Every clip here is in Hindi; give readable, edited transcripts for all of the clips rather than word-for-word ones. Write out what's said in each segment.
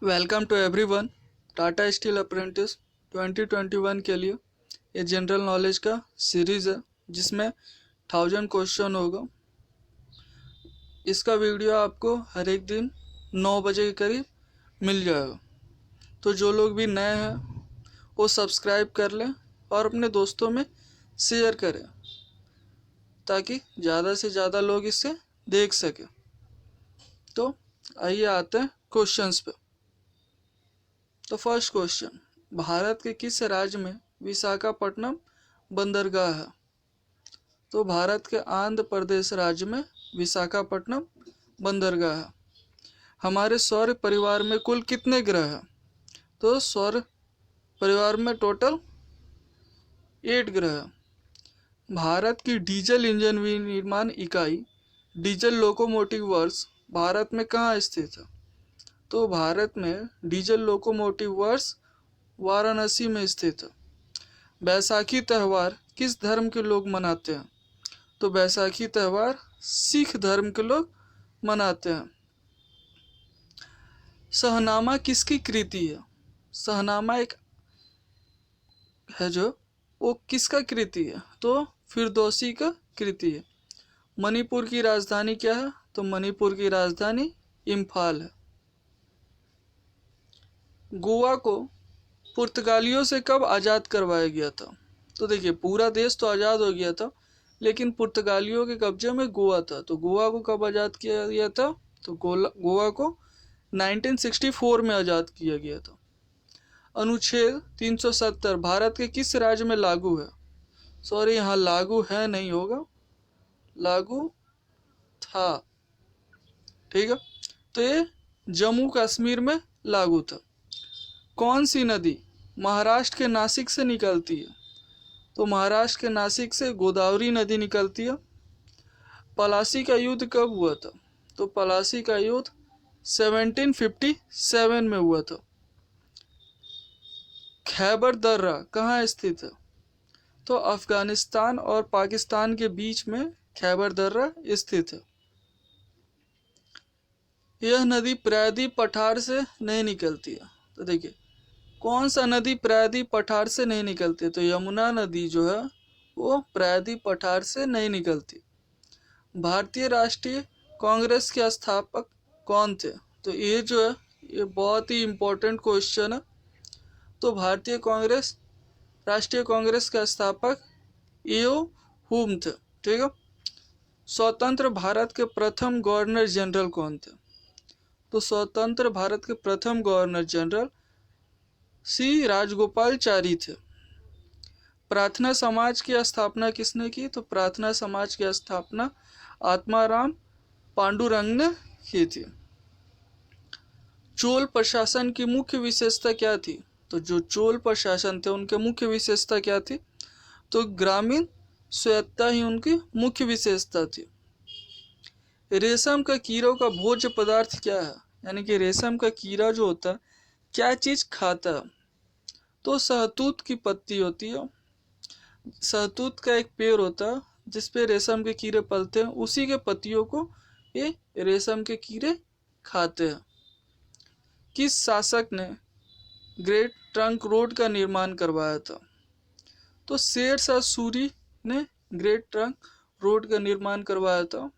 Welcome to everyone. Tata Steel apprentice 2021 के लिए ये जनरल नॉलेज का सीरीज़ है जिसमें 1000 क्वेश्चन होगा। इसका वीडियो आपको हर एक दिन 9 बजे के करीब मिल जाएगा। तो जो लोग भी नए हैं वो सब्सक्राइब कर लें और अपने दोस्तों में शेयर करें ताकि ज़्यादा से ज़्यादा लोग इससे देख सकें। तो आइए आते हैं क्वेश्चंस पे। तो फर्स्ट क्वेश्चन, भारत के किस राज्य में विशाखापट्टनम बंदरगाह है? तो भारत के आंध्र प्रदेश राज्य में विशाखापट्टनम बंदरगाह है। हमारे सौर परिवार में कुल कितने ग्रह हैं? तो सौर परिवार में टोटल 8 ग्रह हैं। भारत की डीजल इंजन विनिर्माण इकाई डीजल लोकोमोटिव वर्क्स भारत में कहाँ स्थित है? तो भारत में डीजल लोकोमोटिव वर्क्स वाराणसी में स्थित है। बैसाखी त्यौहार किस धर्म के लोग मनाते हैं? तो बैसाखी त्यौहार सिख धर्म के लोग मनाते हैं। शहनामा किसकी कृति है? शहनामा एक है जो वो किसका कृति है? तो फिरदौसी का कृति है। मणिपुर की राजधानी क्या है? तो मणिपुर की राजधानी इम्फाल है। गोवा को पुर्तगालियों से कब आज़ाद करवाया गया था? तो देखिए, पूरा देश तो आज़ाद हो गया था लेकिन पुर्तगालियों के कब्जे में गोवा था। तो गोवा को कब आज़ाद किया गया था? तो गोवा को 1964 में आज़ाद किया गया था। अनुच्छेद 370 भारत के किस राज्य में लागू है? सॉरी, यहाँ लागू है नहीं होगा, लागू था। ठीक है, तो ये जम्मू कश्मीर में लागू था। कौन सी नदी महाराष्ट्र के नासिक से निकलती है? तो महाराष्ट्र के नासिक से गोदावरी नदी निकलती है। पलासी का युद्ध कब हुआ था? तो पलासी का युद्ध 1757 में हुआ था। खैबर दर्रा कहाँ स्थित है? तो अफगानिस्तान और पाकिस्तान के बीच में खैबर दर्रा स्थित है। यह नदी प्रायद्वीप पठार से नहीं निकलती है। तो देखिए, कौन सा नदी प्रायद्वीप पठार से नहीं निकलती है? तो यमुना नदी जो है वो प्रायद्वीप पठार से नहीं निकलती। भारतीय राष्ट्रीय कांग्रेस के स्थापक कौन थे? तो ये जो है ये बहुत ही इम्पोर्टेंट क्वेश्चन है। तो भारतीय कांग्रेस राष्ट्रीय कांग्रेस का स्थापक ईओ हुम थे। ठीक है। स्वतंत्र भारत के प्रथम गवर्नर जनरल कौन थे? तो स्वतंत्र भारत के प्रथम गवर्नर जनरल सी राजगोपालचारी थे। प्रार्थना समाज की स्थापना किसने की? तो प्रार्थना समाज की स्थापना आत्माराम पांडुरंग ने की थी। चोल प्रशासन की मुख्य विशेषता क्या थी? तो जो चोल प्रशासन थे उनके मुख्य विशेषता क्या थी? तो ग्रामीण स्वायत्तता ही उनकी मुख्य विशेषता थी। रेशम का कीड़ों का भोज्य पदार्थ क्या है? यानी कि रेशम का कीड़ा जो होता है क्या चीज खाता है? तो शहतूत की पत्ती होती है। शहतूत का एक पेड़ होता है जिसपे रेशम के कीड़े पलते हैं, उसी के पत्तियों को ये रेशम के कीड़े खाते हैं। किस शासक ने ग्रेट ट्रंक रोड का निर्माण करवाया था? तो शेर शाह सूरी ने ग्रेट ट्रंक रोड का निर्माण करवाया था।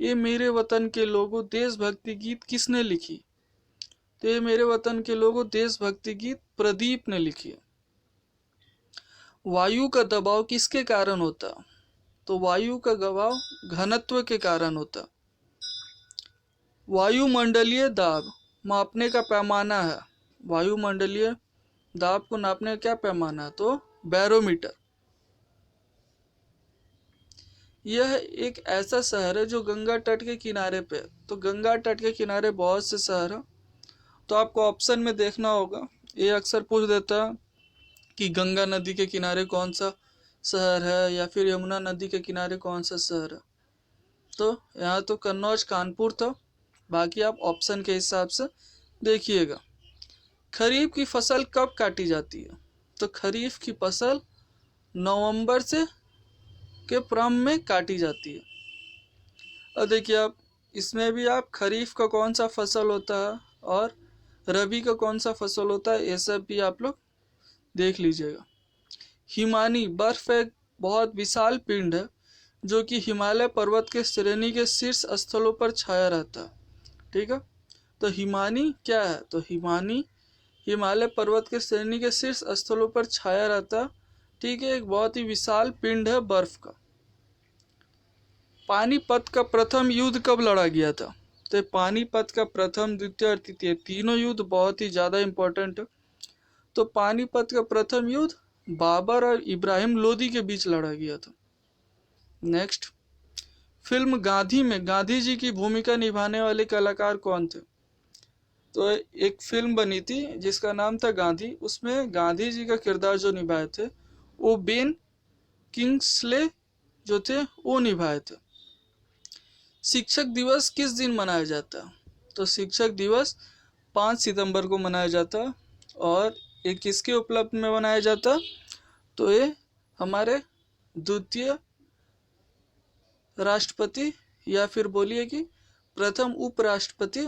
ये मेरे वतन के लोगों देशभक्ति गीत किसने लिखी? तो ये मेरे वतन के लोगों देशभक्ति गीत प्रदीप ने लिखी है। वायु का दबाव किसके कारण होता? तो वायु का दबाव घनत्व के कारण होता। वायुमंडलीय दाब मापने का पैमाना है। वायुमंडलीय दाब को नापने का क्या पैमाना है? तो बैरोमीटर। यह एक ऐसा शहर है जो गंगा तट के किनारे पे है। तो गंगा तट के किनारे बहुत से शहर हैं। तो आपको ऑप्शन में देखना होगा, ये अक्सर पूछ देता है कि गंगा नदी के किनारे कौन सा शहर है या फिर यमुना नदी के किनारे कौन सा शहर है। तो यहाँ तो कन्नौज कानपुर था, बाकी आप ऑप्शन के हिसाब से देखिएगा। खरीफ की फसल कब काटी जाती है? तो खरीफ की फसल नवंबर से के प्रारंभ में काटी जाती है। और देखिए आप इसमें भी आप खरीफ का कौन सा फसल होता है और रबी का कौन सा फसल होता है, ये सब भी आप लोग देख लीजिएगा। हिमानी बर्फ एक बहुत विशाल पिंड है जो कि हिमालय पर्वत के श्रेणी के शीर्ष स्थलों पर छाया रहता है। ठीक है, तो हिमानी क्या है, तो हिमानी हिमालय पर्वत के श्रेणी के शीर्ष स्थलों पर छाया रहता है। ठीक है, एक बहुत ही विशाल पिंड है बर्फ का। पानीपत का प्रथम युद्ध कब लड़ा गया था, तो पानीपत का प्रथम, द्वितीय और तृतीय तीनों युद्ध बहुत ही ज़्यादा इम्पोर्टेंट है। तो पानीपत का प्रथम युद्ध बाबर और इब्राहिम लोदी के बीच लड़ा गया था। नेक्स्ट, फिल्म गांधी में गांधी जी की भूमिका निभाने वाले कलाकार कौन थे, तो एक फिल्म बनी थी जिसका नाम था गांधी, उसमें गांधी जी का किरदार जो निभाए थे वो बेन किंग्सले जो थे वो निभाए थे। शिक्षक दिवस किस दिन मनाया जाता है, तो शिक्षक दिवस 5 सितंबर को मनाया जाता है। और ये किसके उपलब्ध में मनाया जाता, तो ये हमारे द्वितीय राष्ट्रपति या फिर बोलिए कि प्रथम उपराष्ट्रपति,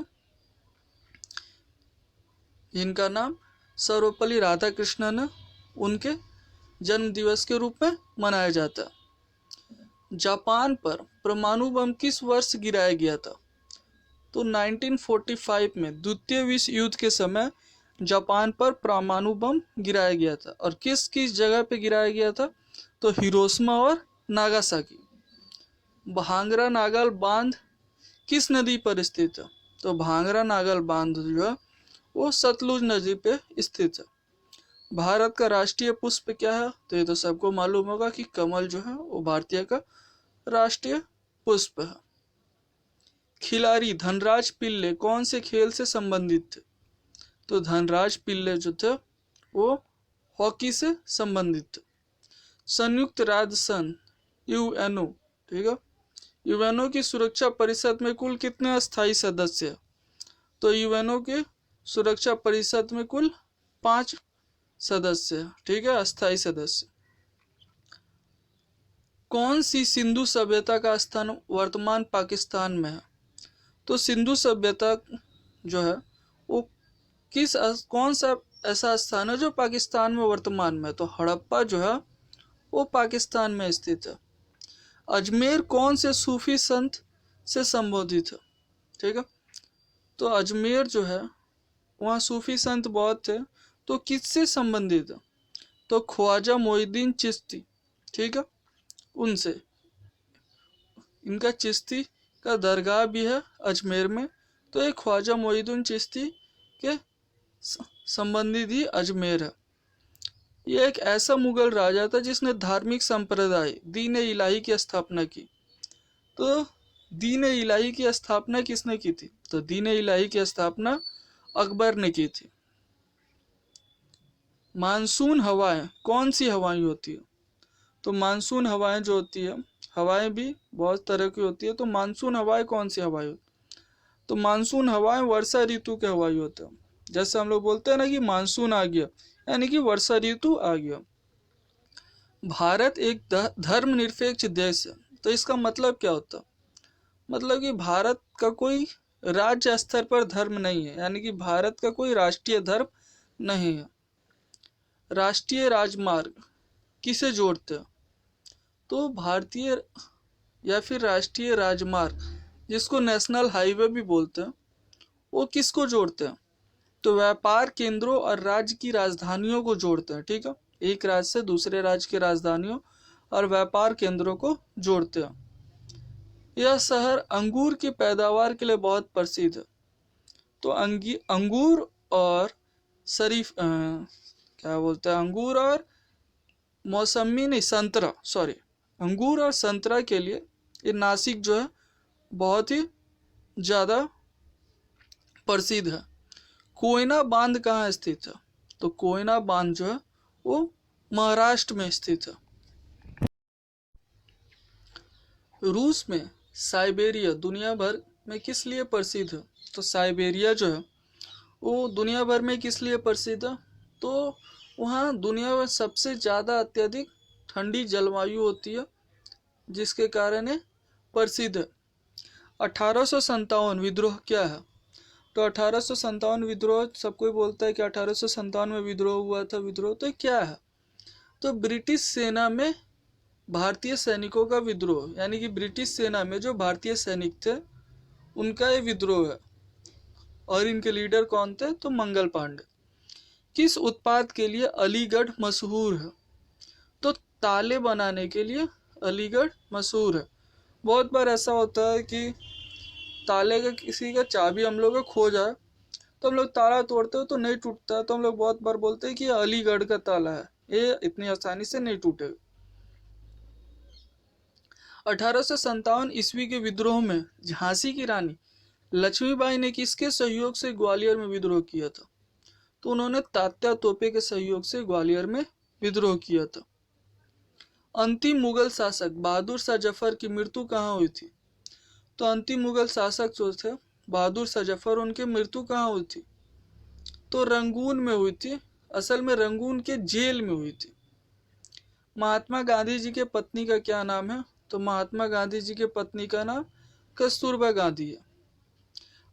जिनका नाम सर्वपल्ली राधाकृष्णन है, उनके जन्म दिवस के रूप में मनाया जाता है। जापान पर परमाणु बम किस वर्ष गिराया गया था, तो 1945 में द्वितीय विश्व युद्ध के समय जापान पर परमाणु बम गिराया गया था। और किस किस जगह पे गिराया गया था, तो हिरोशिमा और नागासाकी। भांगरा नागल बांध किस नदी पर स्थित है, तो भांगरा नागल बांध जो है वो सतलुज नदी पे स्थित है। भारत का राष्ट्रीय पुष्प क्या है, तो ये तो सबको मालूम होगा कि कमल जो है वो भारतीय का राष्ट्रीय पुष्प है। खिलाड़ी धनराज पिल्ले कौन से खेल से संबंधित थे, तो धनराज पिल्ले जो थे वो हॉकी से संबंधित थे। संयुक्त राष्ट्र संघ यूएनओ, ठीक है, यूएनओ की सुरक्षा परिषद में कुल कितने अस्थायी सदस्य हैं, तो यूएनओ के सुरक्षा परिषद में कुल 5 सदस्य हैं। ठीक है, अस्थायी सदस्य। कौन सी सिंधु सभ्यता का स्थान वर्तमान पाकिस्तान में है, तो सिंधु सभ्यता जो है वो कौन सा ऐसा स्थान है जो पाकिस्तान में वर्तमान में, तो हड़प्पा जो है वो पाकिस्तान में स्थित है। अजमेर कौन से सूफी संत से संबोधित है, ठीक है, तो अजमेर जो है वहाँ सूफी संत बहुत थे, तो किससे संबंधित है, तो ख्वाजा मोइनुद्दीन चिश्ती, ठीक है, उनसे। इनका चिश्ती का दरगाह भी है अजमेर में, तो ये ख्वाजा मोइनुद्दीन चिश्ती के संबंधित ही अजमेर है। ये एक ऐसा मुगल राजा था जिसने धार्मिक संप्रदाय दीन इलाही की स्थापना की, तो दीन इलाही की स्थापना किसने की थी, तो दीन इलाही की स्थापना अकबर ने की थी। मानसून हवाएं कौन सी हवाएं होती है, तो मानसून हवाएं जो होती है, हवाएं भी बहुत तरह की होती है, तो मानसून हवाएं कौन सी हवाएं होती, तो मानसून हवाएं वर्षा ऋतु के हवाएं होते हैं। जैसे हम लोग बोलते हैं ना कि मानसून आ गया, यानी कि वर्षा ऋतु आ गया। भारत एक धर्मनिरपेक्ष देश है, तो इसका मतलब क्या होता है, मतलब कि भारत का कोई राज्य स्तर पर धर्म नहीं है, यानी कि भारत का कोई राष्ट्रीय धर्म नहीं है। राष्ट्रीय राजमार्ग किसे जोड़ते हैं, तो भारतीय या फिर राष्ट्रीय राजमार्ग जिसको नेशनल हाईवे भी बोलते हैं, वो किसको जोड़ते हैं, तो व्यापार केंद्रों और राज्य की राजधानियों को जोड़ते हैं। ठीक है, एक राज्य से दूसरे राज्य की राजधानियों और व्यापार केंद्रों को जोड़ते हैं। यह शहर अंगूर की पैदावार के लिए बहुत प्रसिद्ध है, तो अंगूर और शरीफ क्या बोलते हैं, अंगूर और मौसमी नहीं, संतरा, सॉरी, अंगूर और संतरा के लिए ये नासिक जो है बहुत ही ज़्यादा प्रसिद्ध है। कोयना बांध कहाँ स्थित है, तो कोयना बांध जो है वो महाराष्ट्र में स्थित है। रूस में साइबेरिया दुनिया भर में किस लिए प्रसिद्ध है, तो साइबेरिया जो है वो दुनिया भर में किस लिए प्रसिद्ध है, तो वहाँ दुनिया में सबसे ज़्यादा अत्यधिक ठंडी जलवायु होती है, जिसके कारण ये प्रसिद्ध है। 1857 विद्रोह क्या है, तो 1857 विद्रोह, सबको बोलता है कि 1857 में विद्रोह हुआ था। विद्रोह तो क्या है? तो ब्रिटिश सेना में भारतीय सैनिकों का विद्रोह, यानी कि ब्रिटिश सेना में जो भारतीय सैनिक थे उनका ये विद्रोह है। और इनके लीडर कौन थे? तो मंगल पांडे। किस उत्पाद के लिए अलीगढ़ मशहूर है? तो ताले बनाने के लिए अलीगढ़ मशहूर है। बहुत बार ऐसा होता है कि ताले का, किसी का चाबी हम लोग का खो जाए तो हम लोग ताला तोड़ते हो तो नहीं टूटता है, तो हम लोग बहुत बार बोलते हैं कि ये अलीगढ़ का ताला है, ये इतनी आसानी से नहीं टूटेगा। 1857 ईस्वी के विद्रोह में झांसी की रानी लक्ष्मीबाई ने किसके सहयोग से ग्वालियर में विद्रोह किया था? तो उन्होंने तात्या तोपे के सहयोग से ग्वालियर में विद्रोह किया था। अंतिम मुगल शासक बहादुर शाह जफर की मृत्यु कहाँ हुई थी? तो अंतिम मुगल शासक जो थे बहादुर शाह जफर, उनकी मृत्यु कहाँ हुई थी? तो रंगून में हुई थी। असल में रंगून के जेल में हुई थी। महात्मा गांधी जी के पत्नी का क्या नाम है? तो महात्मा गांधी जी के पत्नी का नाम कस्तूरबा गांधी है।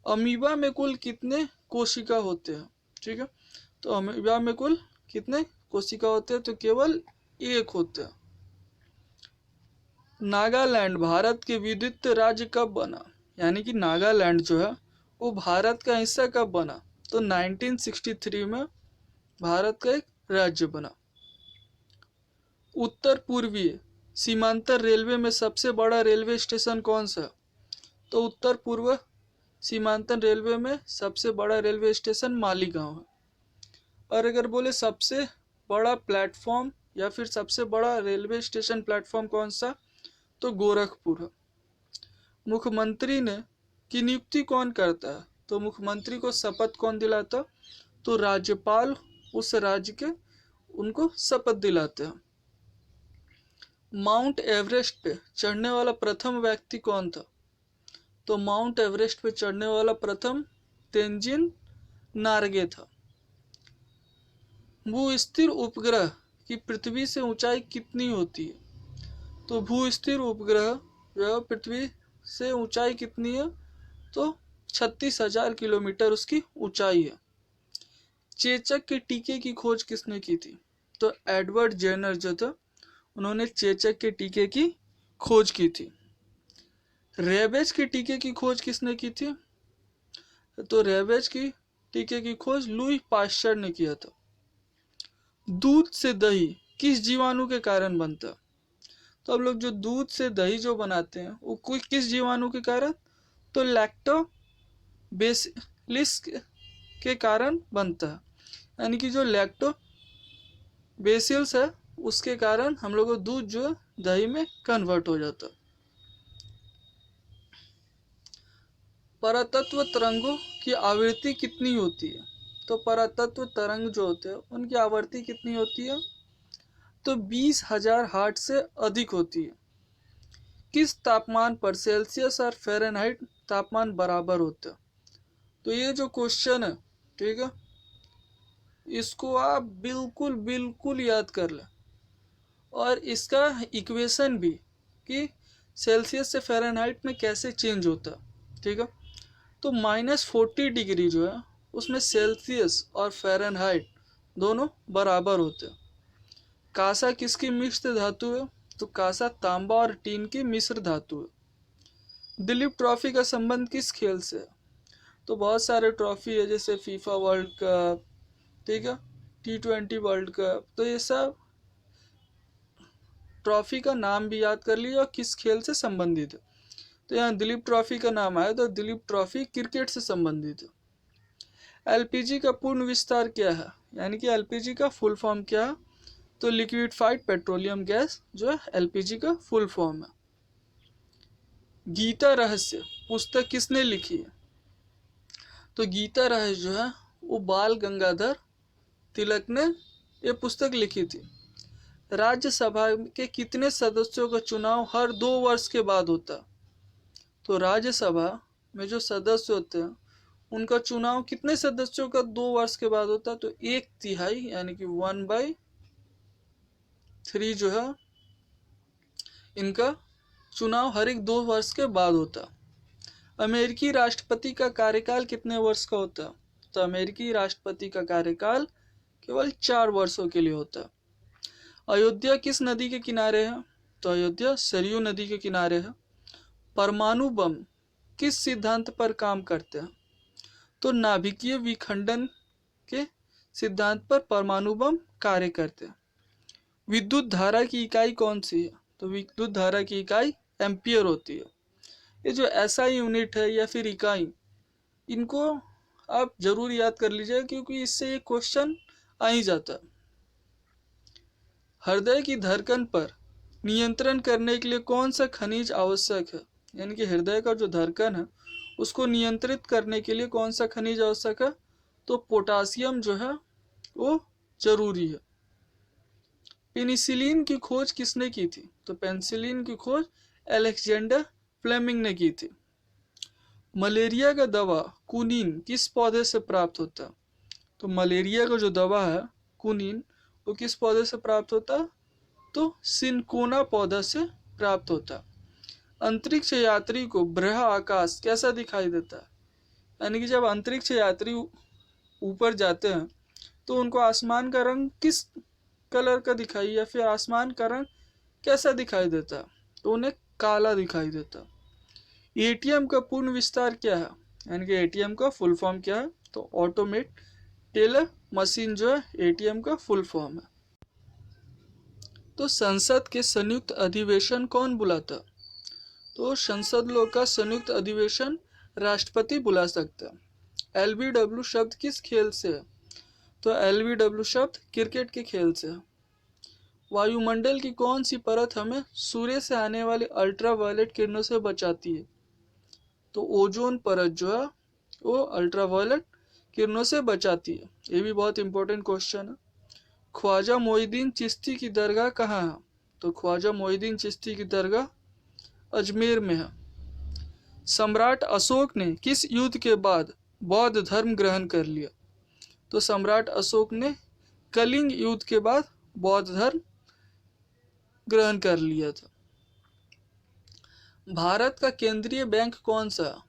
अमीबा में कुल कितने कोशिका होते हैं? ठीक है, तो अमीबा में कुल कितने कोशिका होते हैं? तो केवल एक होते हैं। नागालैंड भारत के विद्युत राज्य कब बना? यानी कि नागालैंड जो है वो भारत का हिस्सा कब बना? तो 1963 में भारत का एक राज्य बना। उत्तर पूर्वीय सीमांतर रेलवे में सबसे बड़ा रेलवे स्टेशन कौन सा? तो उत्तर पूर्व सीमांतन रेलवे में सबसे बड़ा रेलवे स्टेशन मालीगांव है। और अगर बोले सबसे बड़ा प्लेटफॉर्म या फिर सबसे बड़ा रेलवे स्टेशन प्लेटफॉर्म कौन सा? तो गोरखपुर है। मुख्यमंत्री ने की नियुक्ति कौन करता है? तो मुख्यमंत्री को शपथ कौन दिलाता? तो राज्यपाल उस राज्य के उनको शपथ दिलाते हैं। माउंट एवरेस्ट पे चढ़ने वाला प्रथम व्यक्ति कौन था? तो माउंट एवरेस्ट पे चढ़ने वाला प्रथम तेंजिन नार्गे था। भूस्थिर उपग्रह की पृथ्वी से ऊंचाई कितनी होती है? तो भूस्थिर उपग्रह जो पृथ्वी से ऊंचाई कितनी है? तो 36,000 किलोमीटर उसकी ऊंचाई है। चेचक के टीके की खोज किसने की थी? तो एडवर्ड जेनर जो था उन्होंने चेचक के टीके की खोज की थी। रेबेज के टीके की खोज किसने की थी? तो रेबेज की टीके की खोज लुई पाश्चर ने किया था। दूध से दही किस जीवाणु के कारण बनता है? तो अब लोग जो दूध से दही जो बनाते हैं वो कोई किस जीवाणु के कारण? तो लैक्टोबैसिलस के कारण बनता है। यानी कि जो लैक्टोबैसिलस है उसके कारण हम लोग को दूध जो है दही में कन्वर्ट हो जाता है। परातत्व तरंगों की आवृत्ति कितनी होती है? तो परातत्व तरंग जो होते हैं उनकी आवृत्ति कितनी होती है? तो 20,000 हर्ट्ज से अधिक होती है। किस तापमान पर सेल्सियस और फ़ारेनहाइट तापमान बराबर होते हैं? तो ये जो क्वेश्चन है, ठीक है, इसको आप बिल्कुल बिल्कुल याद कर लें। और इसका इक्वेशन भी कि सेल्सियस से फ़ारेनहाइट में कैसे चेंज होता है, ठीक है। तो -40 डिग्री जो है उसमें सेल्सियस और फ़ारेनहाइट दोनों बराबर होते हैं। कांसा किसकी मिश्र धातु है? तो कांसा तांबा और टीन की मिश्र धातु है। दिलीप ट्रॉफी का संबंध किस खेल से है? तो बहुत सारे ट्रॉफी है, जैसे फीफा वर्ल्ड कप, ठीक है, T20 वर्ल्ड कप, तो ये सब ट्रॉफी का नाम भी याद कर लीजिए और किस खेल से संबंधित है। तो यहाँ दिलीप ट्रॉफी का नाम आया तो दिलीप ट्रॉफी क्रिकेट से संबंधित है। एलपीजी का पूर्ण विस्तार क्या है? यानी कि एलपीजी का फुल फॉर्म क्या है? तो लिक्विफाइड पेट्रोलियम गैस जो है एलपीजी का फुल फॉर्म है। गीता रहस्य पुस्तक किसने लिखी है? तो गीता रहस्य जो है वो बाल गंगाधर तिलक ने ये पुस्तक लिखी थी। राज्यसभा के कितने सदस्यों का चुनाव हर 2 वर्ष के बाद होता है? तो राज्यसभा में जो सदस्य होते हैं उनका चुनाव कितने सदस्यों का 2 वर्ष के बाद होता है? तो 1/3 यानी कि 1/3 जो है इनका चुनाव हर एक 2 वर्ष के बाद होता। अमेरिकी राष्ट्रपति का कार्यकाल कितने वर्ष का होता है? तो अमेरिकी राष्ट्रपति का कार्यकाल केवल 4 वर्षों के लिए होता है। अयोध्या किस नदी के किनारे है? तो अयोध्या सरयू नदी के किनारे है। परमाणु बम किस सिद्धांत पर काम करते हैं? तो नाभिकीय विखंडन के सिद्धांत पर परमाणु बम कार्य करते हैं। विद्युत धारा की इकाई कौन सी है? तो विद्युत धारा की इकाई एम्पियर होती है। ये जो एसआई यूनिट है या फिर इकाई, इनको आप जरूर याद कर लीजिए क्योंकि इससे ये क्वेश्चन आ ही जाता है। हृदय की धड़कन पर नियंत्रण करने के लिए कौन सा खनिज आवश्यक है? यानी कि हृदय का जो धड़कन है उसको नियंत्रित करने के लिए कौन सा खनिज आवश्यक है? तो पोटासियम जो है वो जरूरी है। पेनिसिलिन की खोज किसने की थी? तो पेनिसिलिन की खोज अलेक्जेंडर फ्लेमिंग ने की थी। मलेरिया का दवा कुनीन किस पौधे से प्राप्त होता है? तो मलेरिया का जो दवा है कुनीन, वो किस पौधे से प्राप्त होता है? तो सिनकोना पौधा से प्राप्त होता है। अंतरिक्ष यात्री को बृह आकाश कैसा दिखाई देता है? यानी कि जब अंतरिक्ष यात्री ऊपर जाते हैं तो उनको आसमान का रंग किस कलर का दिखाई या फिर आसमान का रंग कैसा दिखाई देता है? तो उन्हें काला दिखाई देता है। एटीएम का पूर्ण विस्तार क्या है? यानी कि एटीएम का फुल फॉर्म क्या है? तो ऑटोमेट टेलर मशीन जो है एटीएम का फुल फॉर्म है। तो संसद के संयुक्त अधिवेशन कौन बुलाता? तो संसद लोग का संयुक्त अधिवेशन राष्ट्रपति बुला सकता है। एलबीडब्ल्यू शब्द किस खेल से है? तो एलबीडब्ल्यू शब्द क्रिकेट के खेल से है। वायुमंडल की कौन सी परत हमें सूर्य से आने वाली अल्ट्रावायलेट किरणों से बचाती है? तो ओजोन परत जो है वो अल्ट्रावायलेट किरणों से बचाती है। ये भी बहुत इंपॉर्टेंट क्वेश्चन है। ख्वाजा मोइनुद्दीन चिश्ती की दरगाह कहाँ है? तो ख्वाजा मोइनुद्दीन चिश्ती की दरगाह अजमेर में है। सम्राट अशोक ने किस युद्ध के बाद बौद्ध धर्म ग्रहण कर लिया? तो सम्राट अशोक ने कलिंग युद्ध के बाद बौद्ध धर्म ग्रहण कर लिया था। भारत का केंद्रीय बैंक कौन सा है?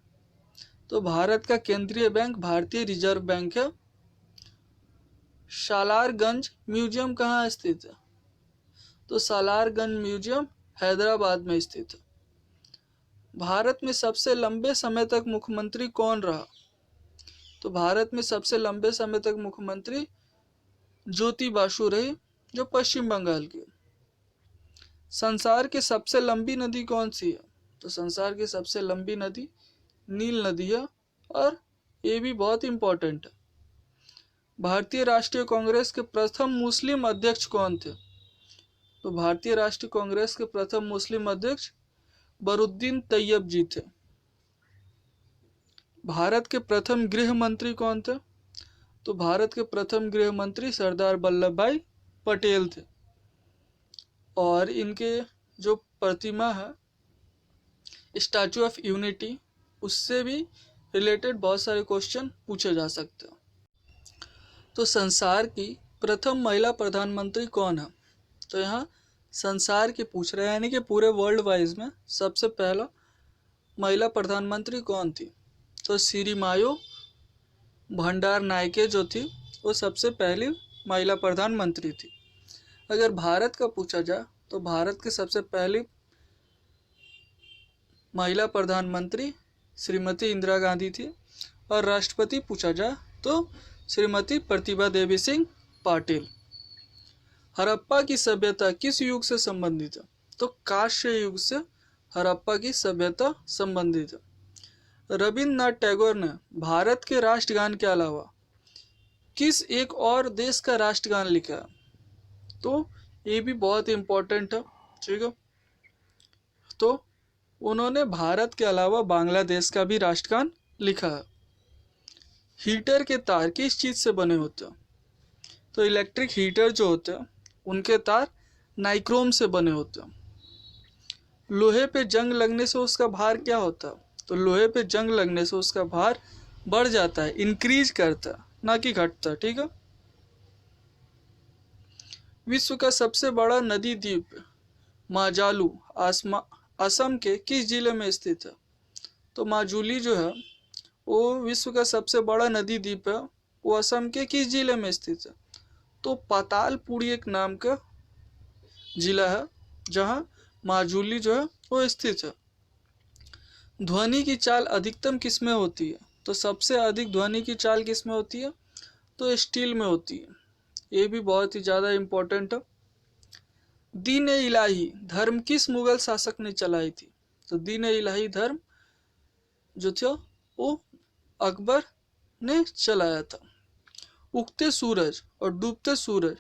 तो भारत का केंद्रीय बैंक भारतीय रिजर्व बैंक है। सालारगंज म्यूजियम कहाँ स्थित है? तो सालारगंज म्यूजियम हैदराबाद में स्थित है। भारत में सबसे लंबे समय तक मुख्यमंत्री कौन रहा? तो भारत में सबसे लंबे समय तक मुख्यमंत्री ज्योति बासु रही, जो पश्चिम बंगाल की। संसार की सबसे लंबी नदी कौन सी है? तो संसार की सबसे लंबी नदी नील नदी है और ये भी बहुत इंपॉर्टेंट है। भारतीय राष्ट्रीय कांग्रेस के प्रथम मुस्लिम अध्यक्ष कौन थे? तो भारतीय राष्ट्रीय कांग्रेस के प्रथम मुस्लिम अध्यक्ष बरुद्दीन तैयब जी थे। भारत के प्रथम गृह मंत्री कौन थे? तो भारत के प्रथम गृह मंत्री सरदार वल्लभ भाई पटेल थे। और इनके जो प्रतिमा है स्टैचू ऑफ यूनिटी, उससे भी रिलेटेड बहुत सारे क्वेश्चन पूछे जा सकते हैं। तो संसार की प्रथम महिला प्रधानमंत्री कौन है? तो यहाँ संसार की पूछ रहे हैं, यानी कि पूरे वर्ल्ड वाइज में सबसे पहला महिला प्रधानमंत्री कौन थी? तो सिरिमायो भंडार नायके जो थी वो सबसे पहली महिला प्रधानमंत्री थी। अगर भारत का पूछा जाए तो भारत की सबसे पहली महिला प्रधानमंत्री श्रीमती इंदिरा गांधी थी। और राष्ट्रपति पूछा जाए तो श्रीमती प्रतिभा देवी सिंह पाटिल। हड़प्पा की सभ्यता किस युग से संबंधित है? तो कांस्य युग से हड़प्पा की सभ्यता संबंधित है। रविन्द्रनाथ टैगोर ने भारत के राष्ट्रगान के अलावा किस एक और देश का राष्ट्रगान लिखा? तो ये भी बहुत इंपॉर्टेंट है, ठीक है। तो उन्होंने भारत के अलावा बांग्लादेश का भी राष्ट्रगान लिखा है। हीटर के तार किस चीज से बने होते हैं? तो इलेक्ट्रिक हीटर जो होते हैं उनके तार नाइक्रोम से बने होते हैं। लोहे पे जंग लगने से उसका भार क्या होता है? तो लोहे पे जंग लगने से उसका भार बढ़ जाता है, इंक्रीज करता है, ना कि घटता, ठीक है। विश्व का सबसे बड़ा नदी द्वीप माजालू असम के किस जिले में स्थित है? तो माजुली जो है वो विश्व का सबसे बड़ा नदी द्वीप है। वो असम के किस जिले में स्थित है? तो पातालपुरी एक नाम का जिला है जहाँ माजुली जो है वो स्थित है। ध्वनि की चाल अधिकतम किस में होती है? तो सबसे अधिक ध्वनि की चाल किस में होती है? तो स्टील में होती है। ये भी बहुत ही ज़्यादा इम्पोर्टेंट है। दीन ए इलाही धर्म किस मुगल शासक ने चलाई थी? तो दीन ए इलाही धर्म जो था वो अकबर ने चलाया था। उगते सूरज और डूबते सूरज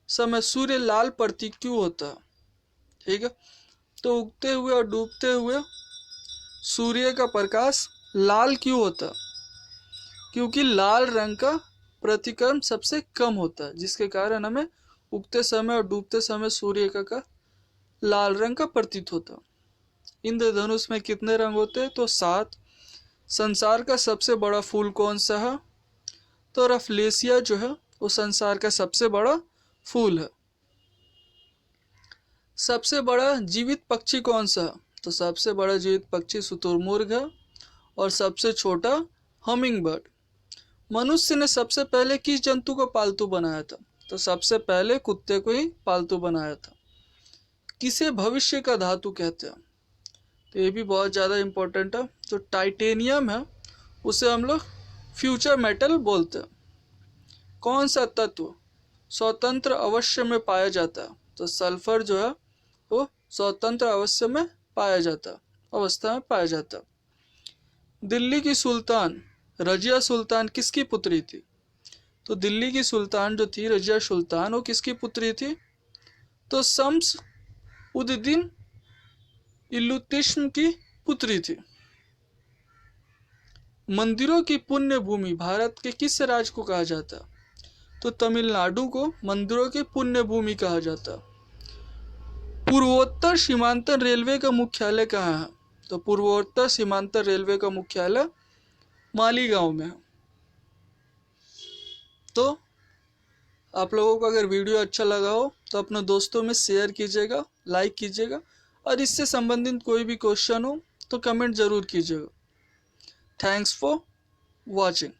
समय सूर्य लाल प्रतीक क्यों होता है? ठीक है, तो उगते हुए और डूबते हुए सूर्य का प्रकाश लाल क्यों होता है? क्योंकि लाल रंग का प्रतिकर्म सबसे कम होता है, जिसके कारण हमें उगते समय और डूबते समय सूर्य का लाल रंग का प्रतीत होता है। इंद्रधनुष में कितने रंग होते हैं? तो 7। संसार का सबसे बड़ा फूल कौन सा है? तो रफलेसिया जो है वो संसार का सबसे बड़ा फूल है। सबसे बड़ा जीवित पक्षी कौन सा है? तो सबसे बड़ा जीवित पक्षी शुतुरमुर्ग है और सबसे छोटा हमिंग बर्ड। मनुष्य ने सबसे पहले किस जंतु को पालतू बनाया था? तो सबसे पहले कुत्ते को ही पालतू बनाया था। किसे भविष्य का धातु कहते हैं? तो ये भी बहुत ज़्यादा इम्पोर्टेंट है। जो टाइटेनियम है उसे हम लोग फ्यूचर मेटल बोलते हैं। कौन सा तत्व स्वतंत्र अवस्था में पाया जाता है? तो सल्फर जो है वो स्वतंत्र अवस्था में पाया जाता है। दिल्ली की सुल्तान रजिया सुल्तान किसकी पुत्री थी? तो दिल्ली की सुल्तान जो थी रजिया सुल्तान वो किसकी पुत्री थी? तो शम्स उद्दीन इल्तुतमिश की पुत्री थी। मंदिरों की पुण्य भूमि भारत के किस राज्य को कहा जाता है? तो तमिलनाडु को मंदिरों की पुण्य भूमि कहा जाता है। पूर्वोत्तर सीमांत रेलवे का मुख्यालय कहाँ है? तो पूर्वोत्तर सीमांत रेलवे का मुख्यालय मालीगांव में है। तो आप लोगों को अगर वीडियो अच्छा लगा हो तो अपने दोस्तों में शेयर कीजिएगा, लाइक कीजिएगा, और इससे संबंधित कोई भी क्वेश्चन हो तो कमेंट जरूर कीजिएगा। Thanks for watching.